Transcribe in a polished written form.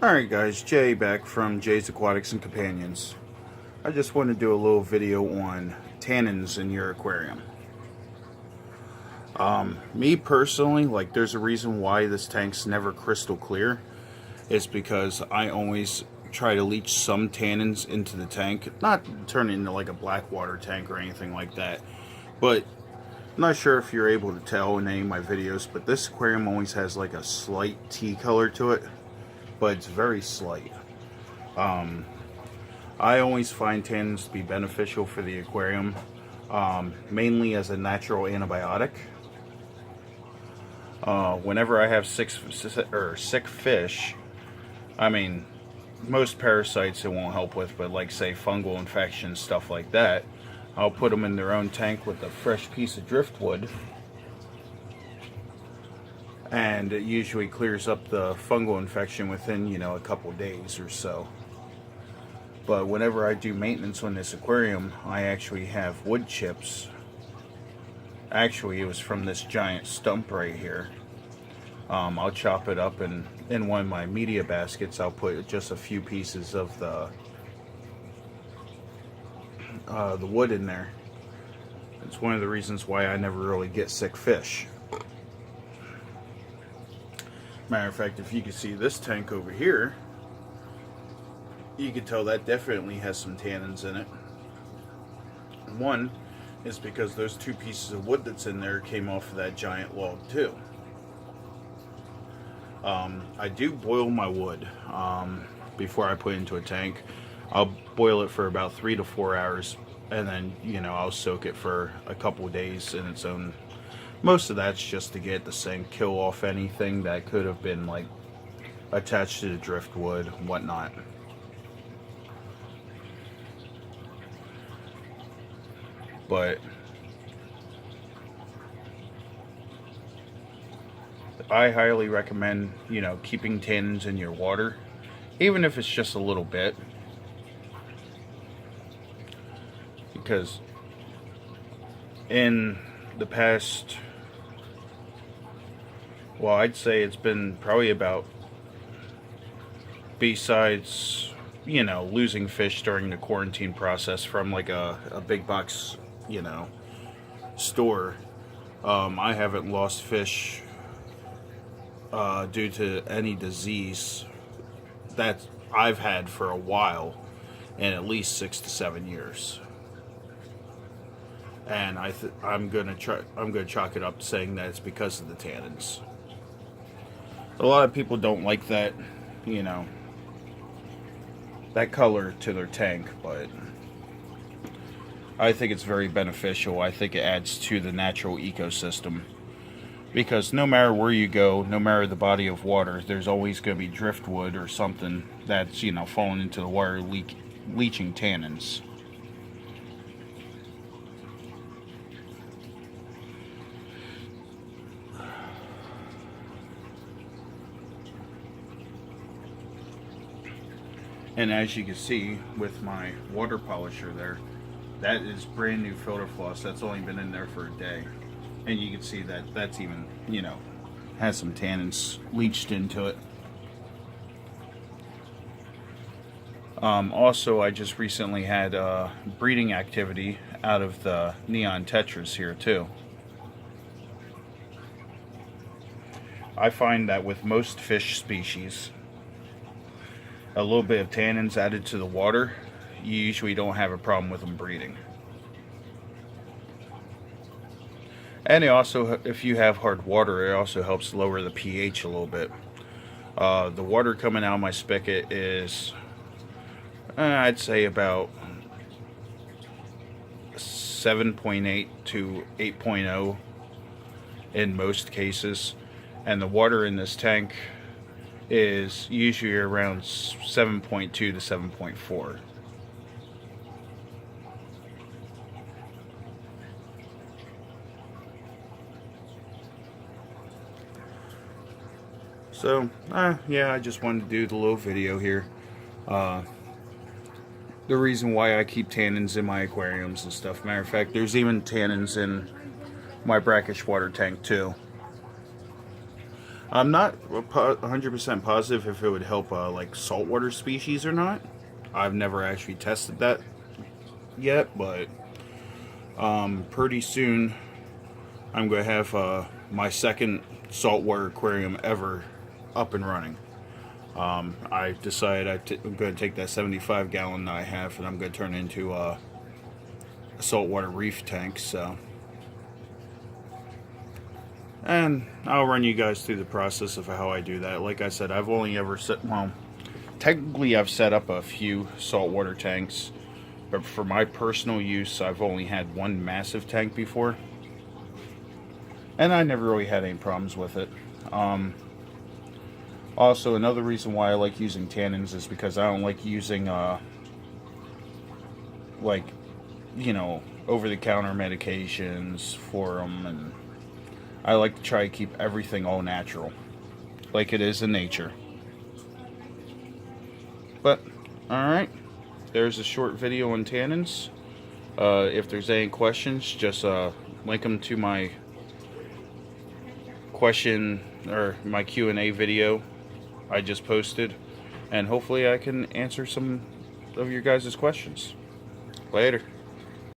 Alright guys, Jay back from Jay's Aquatics and Companions. I just want to do a little video on tannins in your aquarium. Me personally, like, there's a reason why this tank's never crystal clear. It's because I always try to leach some tannins into the tank. Not turn it into like a black water tank or anything like that. But I'm not sure if you're able to tell in any of my videos, but this aquarium always has like a slight tea color to it. But it's very slight. I always find tannins to be beneficial for the aquarium, mainly as a natural antibiotic. Whenever I have sick fish, I mean, most parasites it won't help with, but like say fungal infections, stuff like that, I'll put them in their own tank with a fresh piece of driftwood. And it usually clears up the fungal infection within, a couple days or so. But whenever I do maintenance on this aquarium, I actually have wood chips. Actually, it was from this giant stump right here. I'll chop it up, and in one of my media baskets, I'll put just a few pieces of the wood in there. It's one of the reasons why I never really get sick fish. Matter of fact, if you can see this tank over here, you can tell that definitely has some tannins in it. One is because those two pieces of wood that's in there came off of that giant log too. I do boil my wood before I put it into a tank. I'll boil it for about 3 to 4 hours, and then I'll soak it for a couple of days in its own. Most of that's just to get the sink, kill off anything that could have been like attached to the driftwood and whatnot. But I highly recommend, keeping tannins in your water, even if it's just a little bit, because in the past, well, I'd say it's been probably about, besides, losing fish during the quarantine process from like a big box, store, I haven't lost fish due to any disease that I've had for a while, in at least 6 to 7 years. And I'm gonna chalk it up saying that it's because of the tannins. A lot of people don't like that, that color to their tank, but I think it's very beneficial. I think it adds to the natural ecosystem, because no matter where you go, no matter the body of water, there's always going to be driftwood or something that's falling into the water, leaching tannins. And as you can see with my water polisher there, that is brand new filter floss. That's only been in there for a day. And you can see that that's even, has some tannins leached into it. Also, I just recently had breeding activity out of the neon tetras here too. I find that with most fish species, a little bit of tannins added to the water, you usually don't have a problem with them breeding. And it also, if you have hard water, it also helps lower the pH a little bit. The water coming out of my spigot is, I'd say about 7.8 to 8.0 in most cases. And the water in this tank is usually around 7.2 to 7.4. So, yeah, I just wanted to do the little video here. The reason why I keep tannins in my aquariums and stuff. Matter of fact, there's even tannins in my brackish water tank too. I'm not 100% positive if it would help like saltwater species or not. I've never actually tested that yet, but pretty soon I'm going to have my second saltwater aquarium ever up and running. I decided I'm going to take that 75 gallon that I have and I'm going to turn it into a saltwater reef tank. So, and I'll run you guys through the process of how I do that. Like I said, I've only ever technically I've set up a few saltwater tanks, but for my personal use, I've only had one massive tank before, and I never really had any problems with it. Also, another reason why I like using Tannins is because I don't like using, like, you know, over-the-counter medications for them, and I like to try to keep everything all natural, like it is in nature. But, alright, there's a short video on Tannins. If there's any questions, just link them to my question, or my Q&A video I just posted, and hopefully I can answer some of your guys' questions. Later.